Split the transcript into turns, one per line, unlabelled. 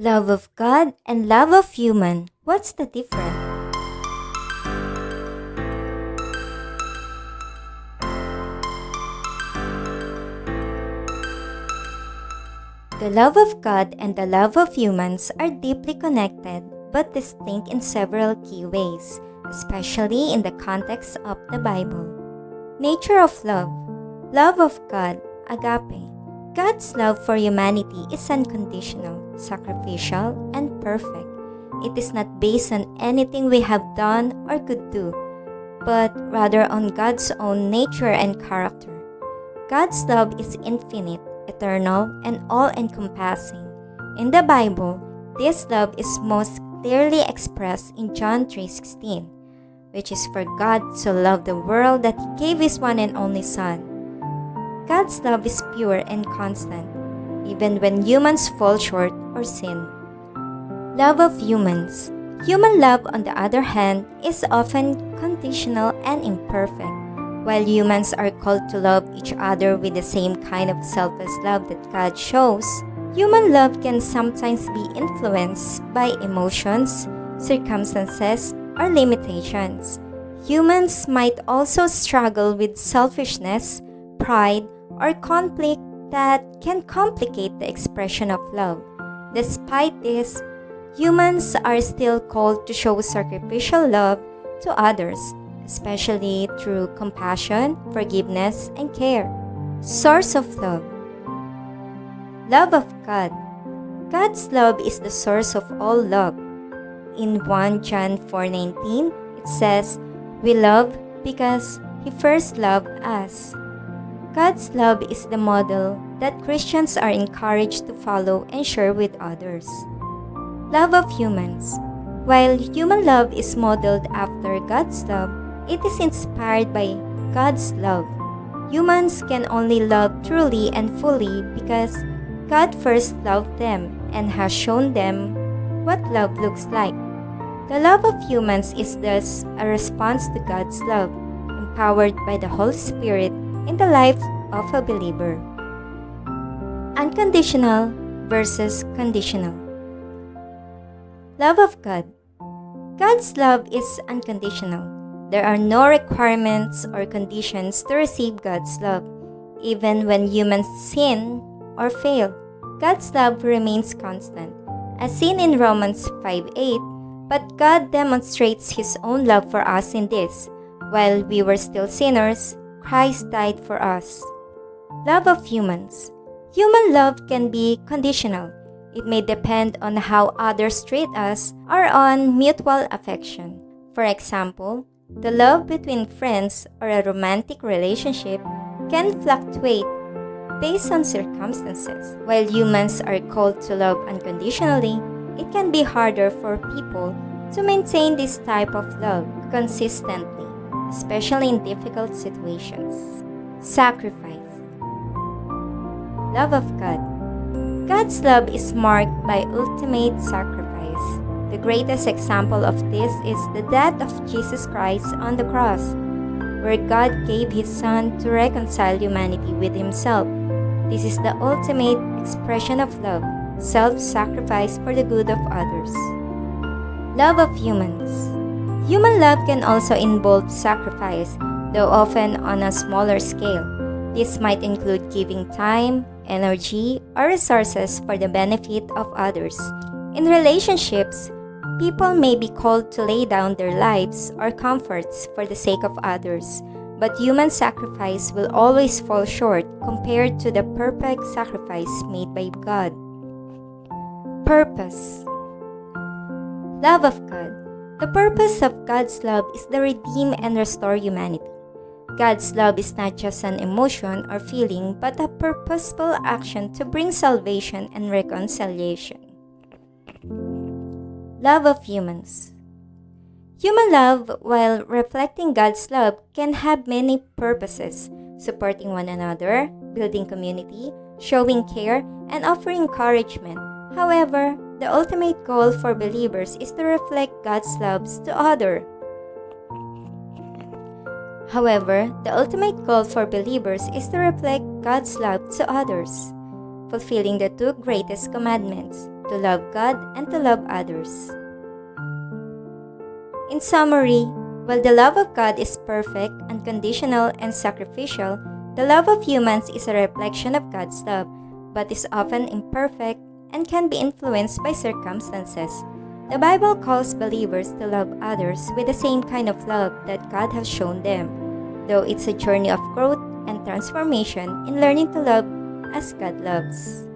Love of God and love of human. What's the difference? The love of God and the love of humans are deeply connected but distinct in several key ways, especially in the context of the Bible. Nature of love. Love of God, agape. God's love for humanity is unconditional, sacrificial, and perfect. It is not based on anything we have done or could do, but rather on God's own nature and character. God's love is infinite, eternal, and all-encompassing. In the Bible, this love is most clearly expressed in John 3:16, which is for God so loved the world that He gave His one and only Son. God's love is pure and constant, even when humans fall short or sin. Love of humans. Human love, on the other hand, is often conditional and imperfect. While humans are called to love each other with the same kind of selfless love that God shows, human love can sometimes be influenced by emotions, circumstances, or limitations. Humans might also struggle with selfishness, pride, or conflict that can complicate the expression of love. Despite this, humans are still called to show sacrificial love to others, especially through compassion, forgiveness, and care. Source of love. Love of God. God's love is the source of all love. In 1 John 4:19, it says, "We love because He first loved us." God's love is the model that Christians are encouraged to follow and share with others. Love of humans. While human love is modeled after God's love, it is inspired by God's love. Humans can only love truly and fully because God first loved them and has shown them what love looks like. The love of humans is thus a response to God's love, empowered by the Holy Spirit in the life of a believer. Unconditional versus conditional. Love of God. God's love is unconditional. There are no requirements or conditions to receive God's love. Even when humans sin or fail, God's love remains constant. As seen in Romans 5:8, but God demonstrates His own love for us in this: while we were still sinners, Christ died for us. Love of humans. Human love can be conditional. It may depend on how others treat us or on mutual affection. For example, the love between friends or a romantic relationship can fluctuate based on circumstances. While humans are called to love unconditionally, it can be harder for people to maintain this type of love consistently, especially in difficult situations. Sacrifice. Love of God. God's love is marked by ultimate sacrifice. The greatest example of this is the death of Jesus Christ on the cross, where God gave His Son to reconcile humanity with Himself. This is the ultimate expression of love, self-sacrifice for the good of others. Love of humans. Human love can also involve sacrifice, though often on a smaller scale. This might include giving time, energy, or resources for the benefit of others. In relationships, people may be called to lay down their lives or comforts for the sake of others, but human sacrifice will always fall short compared to the perfect sacrifice made by God. Purpose. Love of God. The purpose of God's love is to redeem and restore humanity. God's love is not just an emotion or feeling, but a purposeful action to bring salvation and reconciliation. Love of humans. Human love, while reflecting God's love, can have many purposes: supporting one another, building community, showing care, and offering encouragement. However, the ultimate goal for believers is to reflect God's love to others. Fulfilling the two greatest commandments, to love God and to love others. In summary, while the love of God is perfect, unconditional, and sacrificial, the love of humans is a reflection of God's love, but is often imperfect and can be influenced by circumstances. The Bible calls believers to love others with the same kind of love that God has shown them, though it's a journey of growth and transformation in learning to love as God loves.